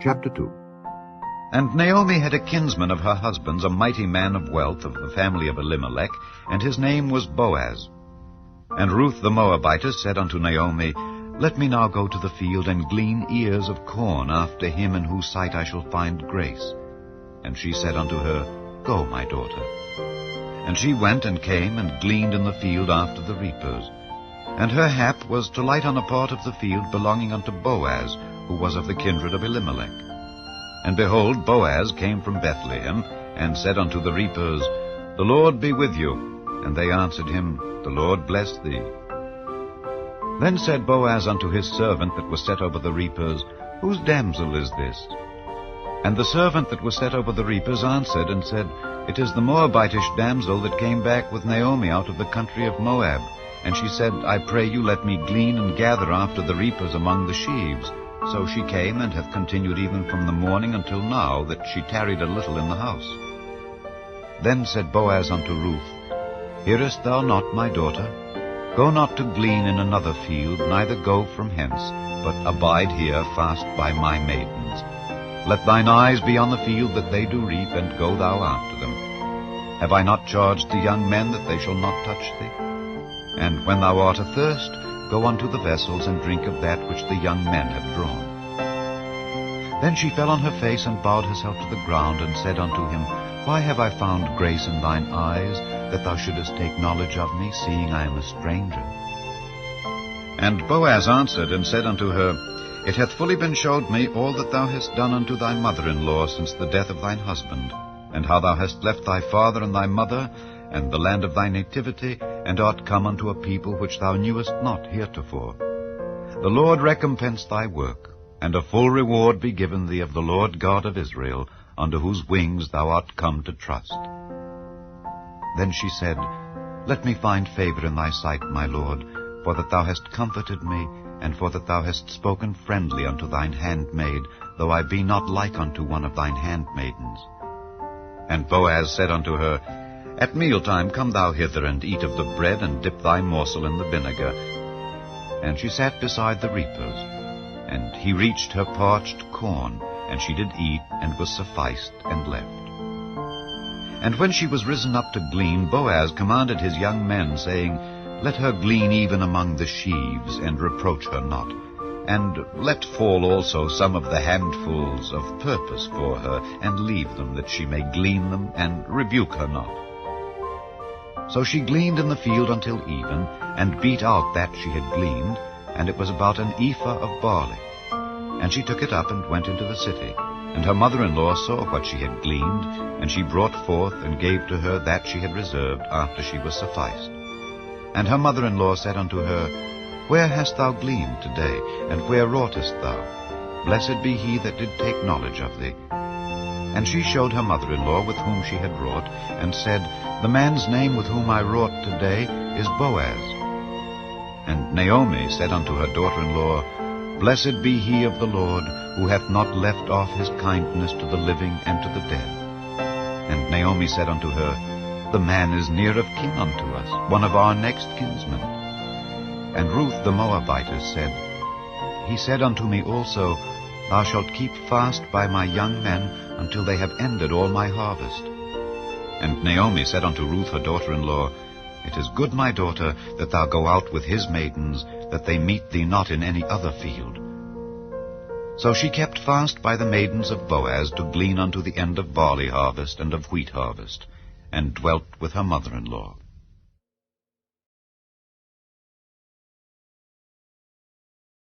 Chapter 2. And Naomi had a kinsman of her husband's, a mighty man of wealth of the family of Elimelech, and his name was Boaz. And Ruth the Moabitess said unto Naomi, Let me now go to the field and glean ears of corn after him in whose sight I shall find grace. And she said unto her, Go, my daughter. And she went and came and gleaned in the field after the reapers. And her hap was to light on a part of the field belonging unto Boaz, who was of the kindred of Elimelech. And behold, Boaz came from Bethlehem, and said unto the reapers, The Lord be with you. And they answered him, The Lord bless thee. Then said Boaz unto his servant that was set over the reapers, Whose damsel is this? And the servant that was set over the reapers answered and said, It is the Moabitish damsel that came back with Naomi out of the country of Moab. And she said, I pray you, let me glean and gather after the reapers among the sheaves. So she came, and hath continued even from the morning until now, that she tarried a little in the house. Then said Boaz unto Ruth, Hearest thou not, my daughter? Go not to glean in another field, neither go from hence, but abide here fast by my maidens. Let thine eyes be on the field that they do reap, and go thou after them. Have I not charged the young men that they shall not touch thee? And when thou art athirst, go unto the vessels, and drink of that which the young men have drawn. Then she fell on her face, and bowed herself to the ground, and said unto him, Why have I found grace in thine eyes, that thou shouldest take knowledge of me, seeing I am a stranger? And Boaz answered and said unto her, It hath fully been showed me all that thou hast done unto thy mother-in-law since the death of thine husband, and how thou hast left thy father and thy mother, and the land of thy nativity, and art come unto a people which thou knewest not heretofore. The Lord recompense thy work, and a full reward be given thee of the Lord God of Israel, under whose wings thou art come to trust. Then she said, Let me find favor in thy sight, my Lord, for that thou hast comforted me, and for that thou hast spoken friendly unto thine handmaid, though I be not like unto one of thine handmaidens. And Boaz said unto her, At mealtime come thou hither, and eat of the bread, and dip thy morsel in the vinegar. And she sat beside the reapers. And he reached her parched corn, and she did eat, and was sufficed, and left. And when she was risen up to glean, Boaz commanded his young men, saying, Let her glean even among the sheaves, and reproach her not. And let fall also some of the handfuls of purpose for her, and leave them, that she may glean them, and rebuke her not. So she gleaned in the field until even, and beat out that she had gleaned, and it was about an ephah of barley. And she took it up and went into the city. And her mother-in-law saw what she had gleaned, and she brought forth and gave to her that she had reserved after she was sufficed. And her mother-in-law said unto her, Where hast thou gleaned today, and where wroughtest thou? Blessed be he that did take knowledge of thee. And she showed her mother-in-law with whom she had wrought, and said, The man's name with whom I wrought today is Boaz. And Naomi said unto her daughter-in-law, Blessed be he of the Lord, who hath not left off his kindness to the living and to the dead. And Naomi said unto her, The man is near of kin unto us, one of our next kinsmen. And Ruth the Moabitess said, He said unto me also, Thou shalt keep fast by my young men until they have ended all my harvest. And Naomi said unto Ruth her daughter-in-law, It is good, my daughter, that thou go out with his maidens, that they meet thee not in any other field. So she kept fast by the maidens of Boaz to glean unto the end of barley harvest and of wheat harvest, and dwelt with her mother-in-law.